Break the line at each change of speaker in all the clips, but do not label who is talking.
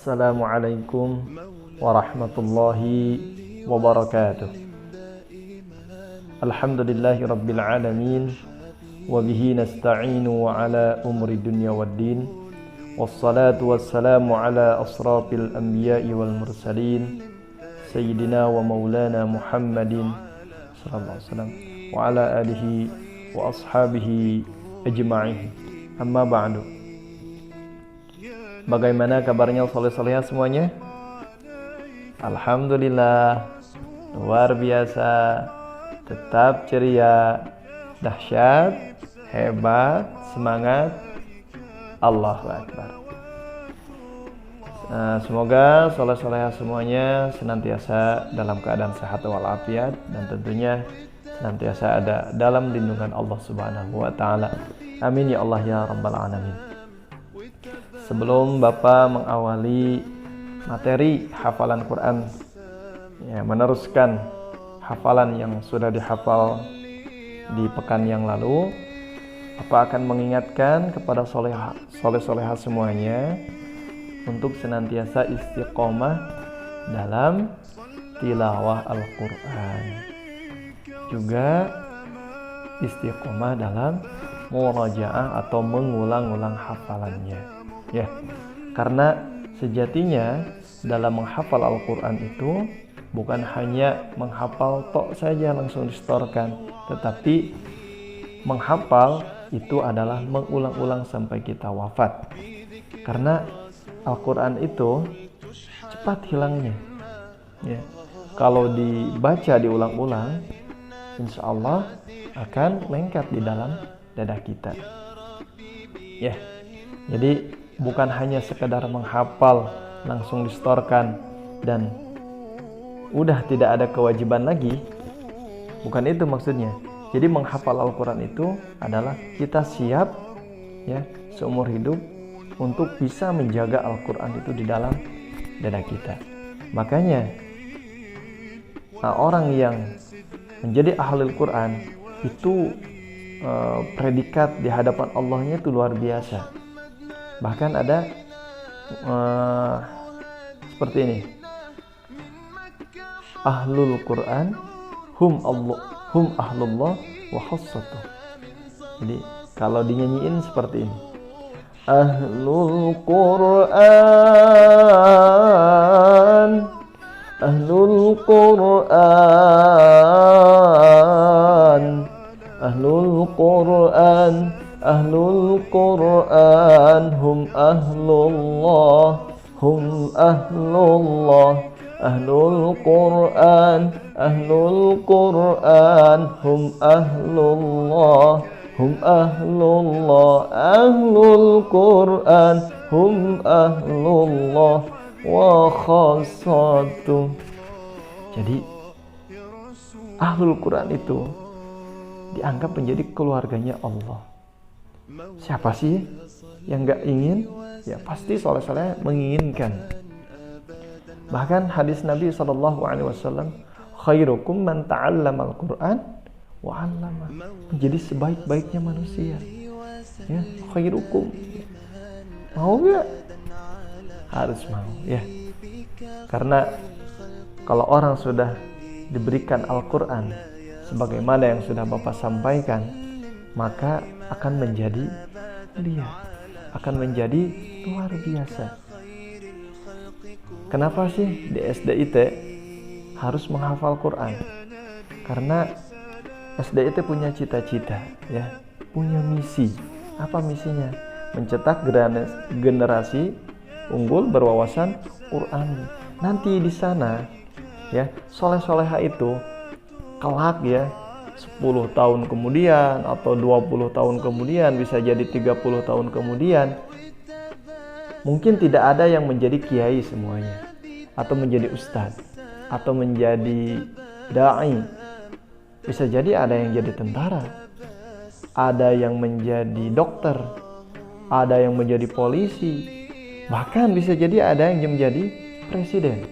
Assalamualaikum warahmatullahi wabarakatuh. Alhamdulillahi rabbil alamin, wabihi nasta'inu wa ala umri dunya waddin, wassalatu wassalamu ala asrafil anbiya'i wal mursalin, sayyidina wa maulana Muhammadin sallallahu alaihi wasallam wa ala alihi wa ashabihi ajma'in. Amma ba'du. Bagaimana kabarnya soleh-solehah semuanya? Alhamdulillah, luar biasa, tetap ceria, dahsyat, hebat, semangat, Allahu Akbar. Semoga soleh-solehah semuanya senantiasa dalam keadaan sehat walafiat dan tentunya senantiasa ada dalam lindungan Allah Subhanahu wa taala. Amin ya Allah ya rabbal alamin. Sebelum Bapak mengawali materi hafalan Quran, meneruskan hafalan yang sudah dihafal di pekan yang lalu, Bapak akan mengingatkan kepada soleh-solehah semuanya untuk senantiasa istiqomah dalam tilawah Al-Quran, juga istiqomah dalam murajaah atau mengulang-ulang hafalannya. Ya, karena sejatinya dalam menghafal Al-Quran itu bukan hanya menghafal tok saja langsung distorkan, tetapi menghafal itu adalah mengulang-ulang sampai kita wafat. Karena Al-Quran itu cepat hilangnya. Ya, kalau dibaca diulang-ulang, insya Allah akan lengkap di dalam dada kita. Ya, jadi bukan hanya sekedar menghafal langsung distorkan dan udah tidak ada kewajiban lagi. Bukan itu maksudnya. Jadi menghafal Al-Quran itu adalah kita siap ya seumur hidup untuk bisa menjaga Al-Quran itu di dalam dada kita. Makanya orang yang menjadi ahli Al-Quran itu predikat di hadapan Allahnya itu luar biasa. Bahkan ada seperti ini, ahlul Quran hum ahlullah wa khassatuh. Jadi kalau dinyanyiin seperti ini, ahlul Quran ahlul Quran ahlul Quran ahlul Quran hum ahlullah ahlul Quran hum ahlullah ahlul Quran hum ahlullah wa khassatuh. Jadi ahlul Quran itu dianggap menjadi keluarganya Allah. Siapa sih yang gak ingin? Ya pasti soleh-soleh menginginkan. Bahkan hadis Nabi SAW, khairukum man ta'allama al-Quran wa 'allama. Menjadi sebaik-baiknya manusia. Ya, khairukum. Mau gak? Harus mau ya. Karena kalau orang sudah diberikan Al-Quran sebagaimana yang sudah Bapak sampaikan, maka akan menjadi mulia, akan menjadi luar biasa. Kenapa sih di SDIT harus menghafal Quran? Karena SDIT punya cita-cita, ya, punya misi. Apa misinya? Mencetak generasi unggul berwawasan Quran. Nanti di sana, ya, soleh-soleha itu kelak ya 10 tahun kemudian atau 20 tahun kemudian, bisa jadi 30 tahun kemudian, mungkin tidak ada yang menjadi kiai semuanya, atau menjadi ustadz, atau menjadi da'i. Bisa jadi ada yang jadi tentara, ada yang menjadi dokter, ada yang menjadi polisi, bahkan bisa jadi ada yang menjadi presiden.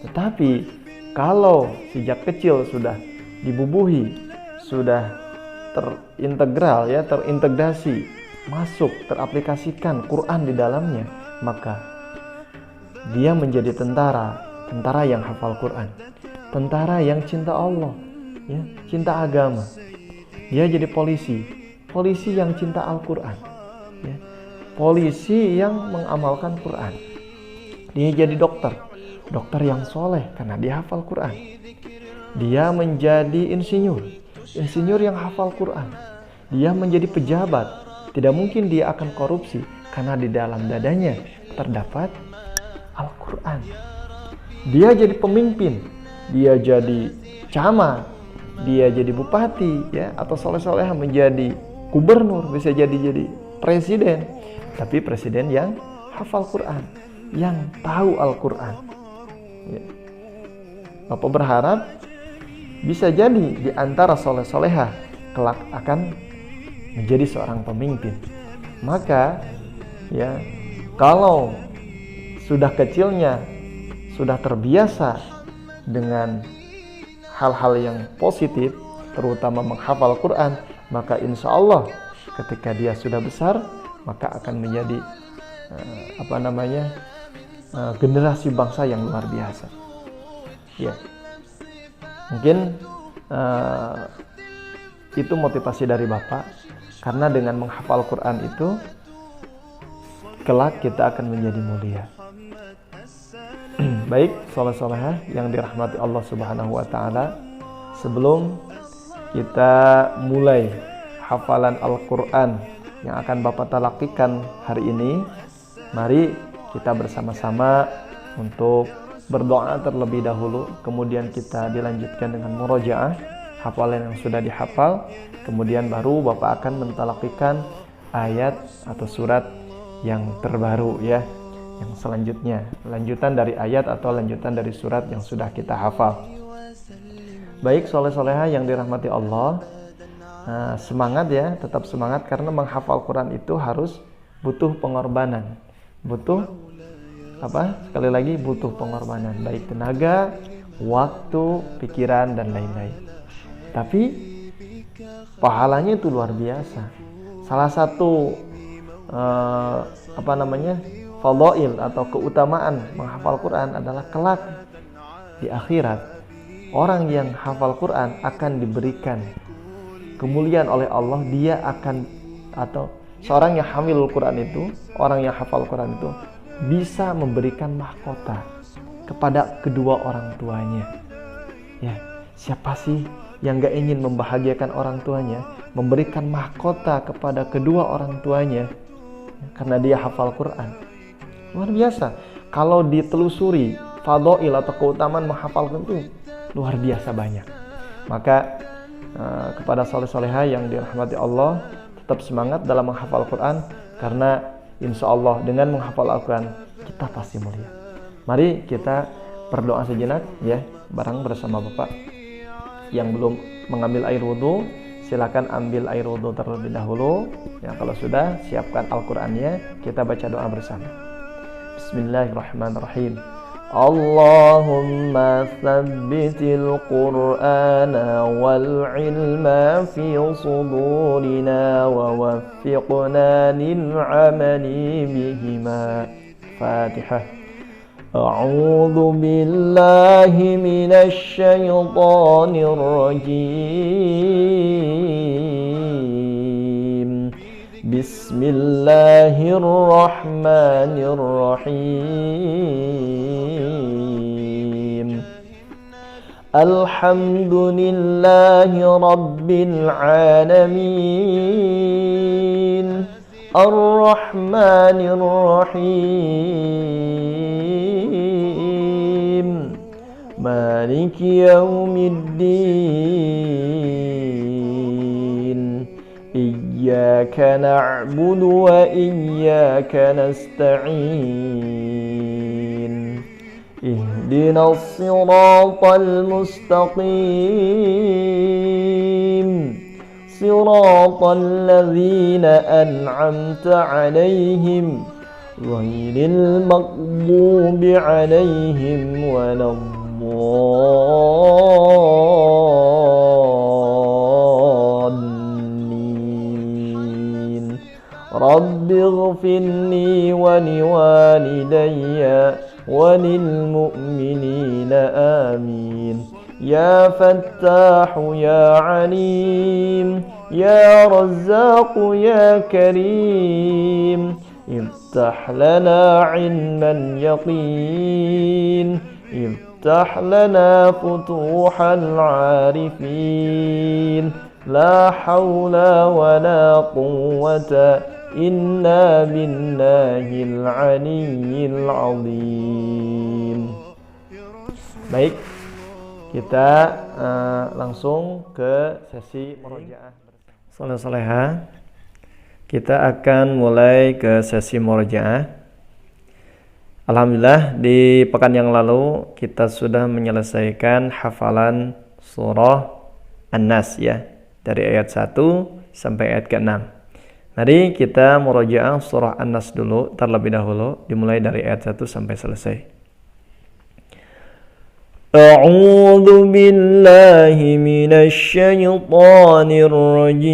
Tetapi kalau sejak kecil sudah dibubuhi, sudah terintegrasi, masuk, teraplikasikan Quran di dalamnya, maka dia menjadi tentara yang hafal Quran, tentara yang cinta Allah, ya, cinta agama. Dia jadi polisi yang cinta Al-Quran, ya, polisi yang mengamalkan Quran. Dia jadi dokter yang soleh karena dia hafal Quran. Dia menjadi insinyur yang hafal Quran. Dia menjadi pejabat, tidak mungkin dia akan korupsi karena di dalam dadanya terdapat Al-Quran. Dia jadi pemimpin, dia jadi camat, dia jadi bupati, ya, atau soleh-soleha menjadi gubernur, bisa jadi presiden, tapi presiden yang hafal Quran, yang tahu Al-Quran, ya. Bapak berharap bisa jadi di antara soleh-soleha kelak akan menjadi seorang pemimpin. Maka, ya, kalau sudah kecilnya sudah terbiasa dengan hal-hal yang positif, terutama menghafal Quran, maka insya Allah ketika dia sudah besar, maka akan menjadi generasi bangsa yang luar biasa. Ya, mungkin itu motivasi dari Bapak, karena dengan menghafal Quran itu kelak kita akan menjadi mulia. Baik, soleh-solehah yang dirahmati Allah Subhanahu wa Ta'ala, sebelum kita mulai hafalan Al-Quran yang akan Bapak talakikan hari ini, mari kita bersama-sama untuk berdoa terlebih dahulu, kemudian kita dilanjutkan dengan murojaah hafalan yang sudah dihafal, kemudian baru Bapak akan mentalakikan ayat atau surat yang terbaru, ya, yang selanjutnya, lanjutan dari ayat atau lanjutan dari surat yang sudah kita hafal. Baik, soleh-soleha yang dirahmati Allah, semangat ya, tetap semangat, karena menghafal Quran itu harus butuh pengorbanan, sekali lagi butuh pengorbanan, baik tenaga, waktu, pikiran, dan lain-lain. Tapi pahalanya itu luar biasa. Salah satu fadail atau keutamaan menghafal Quran adalah kelak di akhirat orang yang hafal Quran akan diberikan kemuliaan oleh Allah. Dia akan, atau seorang yang hamilul Quran itu, orang yang hafal Quran itu bisa memberikan mahkota kepada kedua orang tuanya. Ya, siapa sih yang gak ingin membahagiakan orang tuanya, memberikan mahkota kepada kedua orang tuanya karena dia hafal Quran? Luar biasa. Kalau ditelusuri fadail atau keutamaan menghafal Quran itu luar biasa banyak. Maka kepada soleh-soleha yang dirahmati Allah, tetap semangat dalam menghafal Quran, karena insya Allah dengan menghafal Al-Quran kita pasti mulia. Mari kita berdoa sejenak, ya, bareng bersama Bapak. Yang belum mengambil air wudhu, silakan ambil air wudhu terlebih dahulu. Ya, kalau sudah, siapkan Al-Qurannya, kita baca doa bersama. Bismillahirrahmanirrahim. Allahumma thabbitil Qur'ana wal ilma fi sudurina wa waffiqna lil amali bihima. Fatihah. A'udzu billahi minasy syaithanir rajim. Bismillahirrahmanirrahim. Alhamdulillahi rabbil alamin. Ar-Rahmanir Rahim. Maliki yaumiddin. Iyyaka na'budu wa iyyaka nasta'in. Ihdinas siratal mustaqim. Siratal ladzina an'amta 'alaihim ghairil maghdubi 'alaihim waladdallin. رب اغفر لي ولوالدي وللمؤمنين آمين يا فتاح يا عليم يا رزاق يا كريم افتح لنا علما يقين افتح لنا فتوح العارفين لا حول ولا قوة إلا بالله العلي العظيم. Baik, kita langsung ke sesi murojaah saleh-salehah. Kita akan mulai ke sesi murojaah. Alhamdulillah di pekan yang lalu kita sudah menyelesaikan hafalan surah An-Nas ya, dari ayat 1 sampai ayat ke-6. Mari kita murojaah surah An-Nas dulu terlebih dahulu, dimulai dari ayat 1 sampai selesai. A'udzu billahi minasy syaithanir rajim.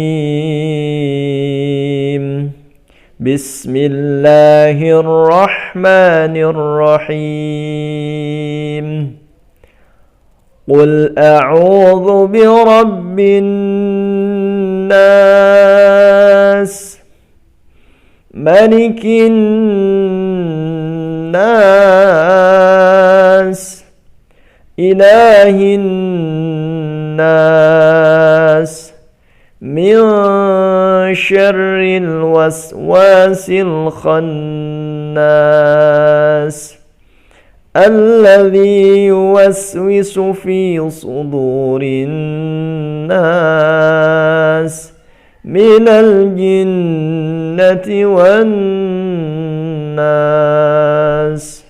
Bismillahirrahmanirrahim. Qul a'udzu birabbin nas, malikin nas, ilahin nas, min syarril waswasil khannas, alladzi yuwaswisu fi sudurin nas, minal jinnati wan nas.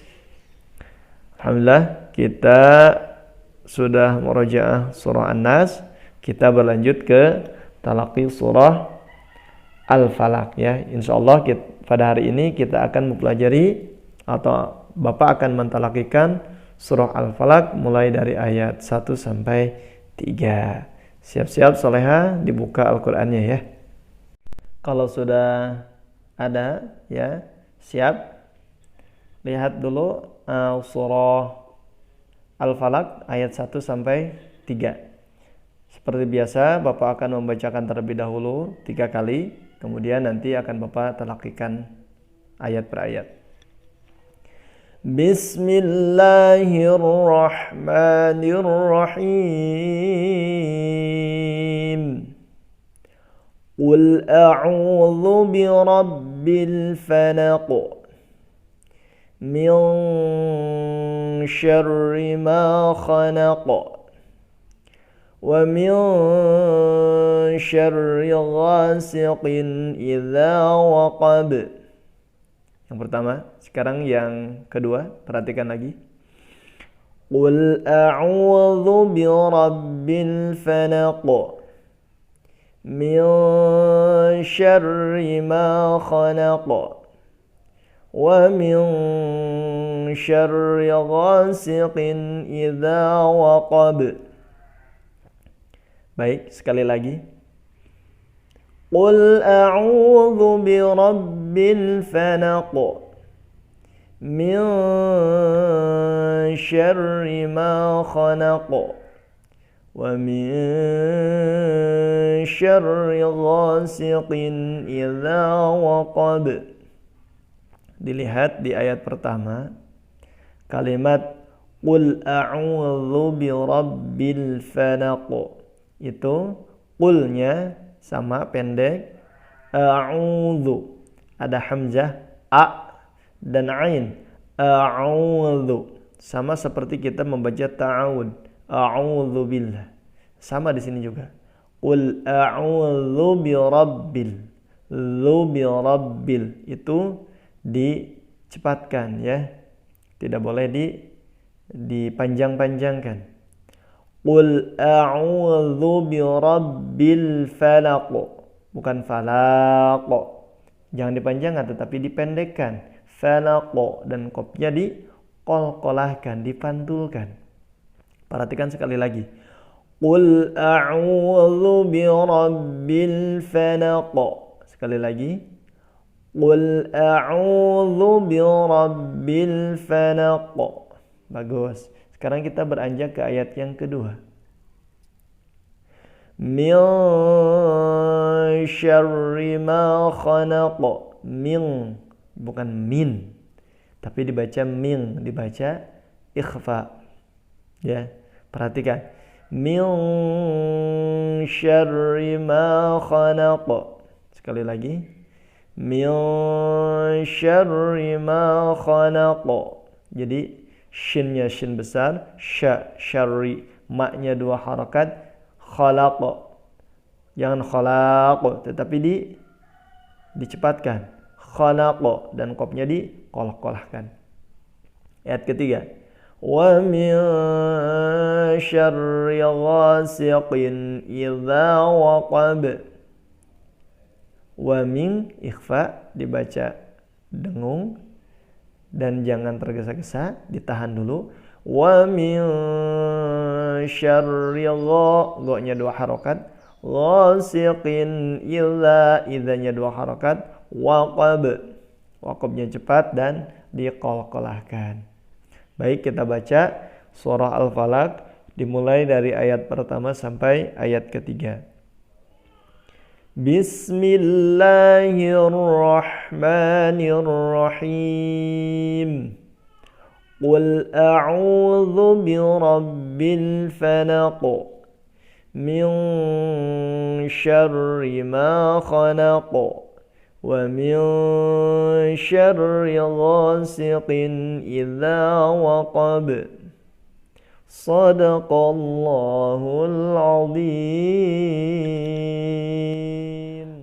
Alhamdulillah, kita sudah murojaah surah An-Nas. Kita berlanjut ke talaqi surah Al-Falaq ya. Insyaallah pada hari ini kita akan mempelajari atau Bapak akan mentalakikan surah Al-Falaq mulai dari ayat 1 sampai 3. Siap-siap soleha, dibuka Al-Qur'annya ya. Kalau sudah ada ya, siap. Lihat dulu surah Al-Falaq ayat 1 sampai 3. Seperti biasa, Bapak akan membacakan terlebih dahulu 3 kali, kemudian nanti akan Bapak talakikan ayat per ayat. Bismillahirrahmanirrahim. Qul a'udzu birabbil falaq min syarri ma khalaq wa min syarri ghasiqin idza waqab. Yang pertama, sekarang yang kedua, perhatikan lagi. Qul a'udzu birabbil falaq min syarri ma khalaq wa min syarri ghasiqin idza waqab. Baik, sekali lagi. Qul a'udzu birabbil falaq min syarri ma khalaq wa min syarri ghasiqin idza waqab. Dilihat di ayat pertama, kalimat Qul a'udzu birabbil falaq itu qulnya sama pendek, a'udzu ada hamzah a dan ain, a'udzu sama seperti kita membaca ta'awud, a'udzu billah, sama di sini juga. Qul a'udzu birabbil itu dicepatkan ya, tidak boleh dipanjang-panjangkan. Qul a'udzu birabbil falaq, bukan falaq, jangan dipanjangkan tetapi dipendekkan, falaq, dan qafnya diqalqalahkan, dipantulkan. Perhatikan sekali lagi. Qul a'udzu birabbil falaq, sekali lagi. Qul a'udzu birabbil falaq. Bagus. Sekarang kita beranjak ke ayat yang kedua. Min syarri ma khalaq. Min, bukan min. Tapi dibaca min, dibaca ikhfa. Ya, perhatikan. Min syarri ma khalaq. Sekali lagi. Min syarri ma khalaq. Jadi shinnya shin besar, syarri, maknya 2 harakat, khalaq. Jangan khalaq, tetapi dicepatkan. Khalaq dan qafnya diqolah-qolahkan. Ayat ketiga. Wa min syarri ghasiqin idza waqab. Wa min ikhfa dibaca dengung dan jangan tergesa-gesa, ditahan dulu. Wa min syarri gha-nya 2 harakat, ghasiqin idza-nya 2 harakat, waqabnya cepat dan diqol-qolahkan. Baik, kita baca surah Al-Falaq dimulai dari ayat pertama sampai ayat ketiga. Bismillahirrahmanirrahim. Qul a'udzu birabbil falaq. Min syarri ma khalaq. Wa min syarri ghasiqin idza waqab. Sadaqallahul azim.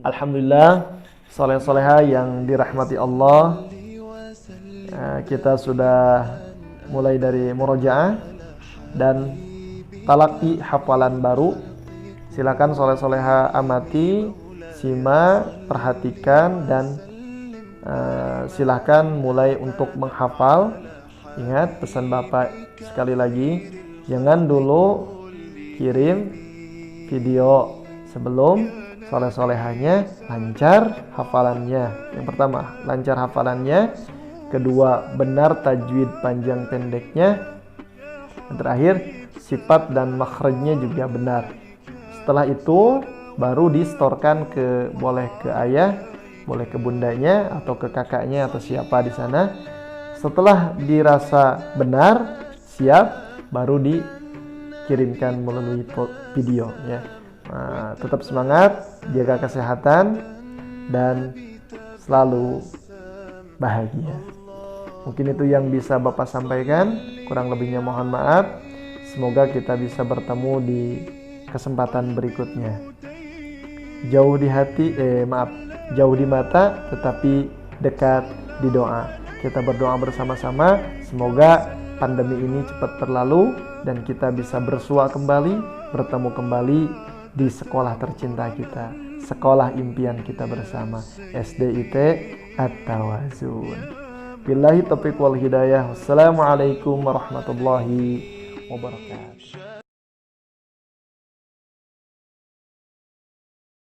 Alhamdulillah, soleh-soleha yang dirahmati Allah. Kita sudah mulai dari murojaah dan talaki hafalan baru. Silakan soleh-soleha amati, simak, perhatikan dan silakan mulai untuk menghafal. Ingat pesan Bapak sekali lagi, jangan dulu kirim video sebelum soleh-solehanya lancar hafalannya. Yang pertama, lancar hafalannya. Kedua, benar tajwid panjang pendeknya. Yang terakhir, sifat dan makhrajnya juga benar. Setelah itu baru distorkan boleh ke ayah, boleh ke bundanya atau ke kakaknya atau siapa di sana. Setelah dirasa benar, siap, baru dikirimkan melalui video ya. Tetap semangat, jaga kesehatan dan selalu bahagia. Mungkin itu yang bisa Bapak sampaikan, kurang lebihnya mohon maaf. Semoga kita bisa bertemu di kesempatan berikutnya. Jauh di mata tetapi dekat di doa. Kita berdoa bersama-sama, semoga pandemi ini cepat berlalu dan kita bisa bersua kembali, bertemu kembali di sekolah tercinta kita, sekolah impian kita bersama, SDIT At-Tawazun. Billahi taufiq wal hidayah. Wassalamualaikum warahmatullahi wabarakatuh.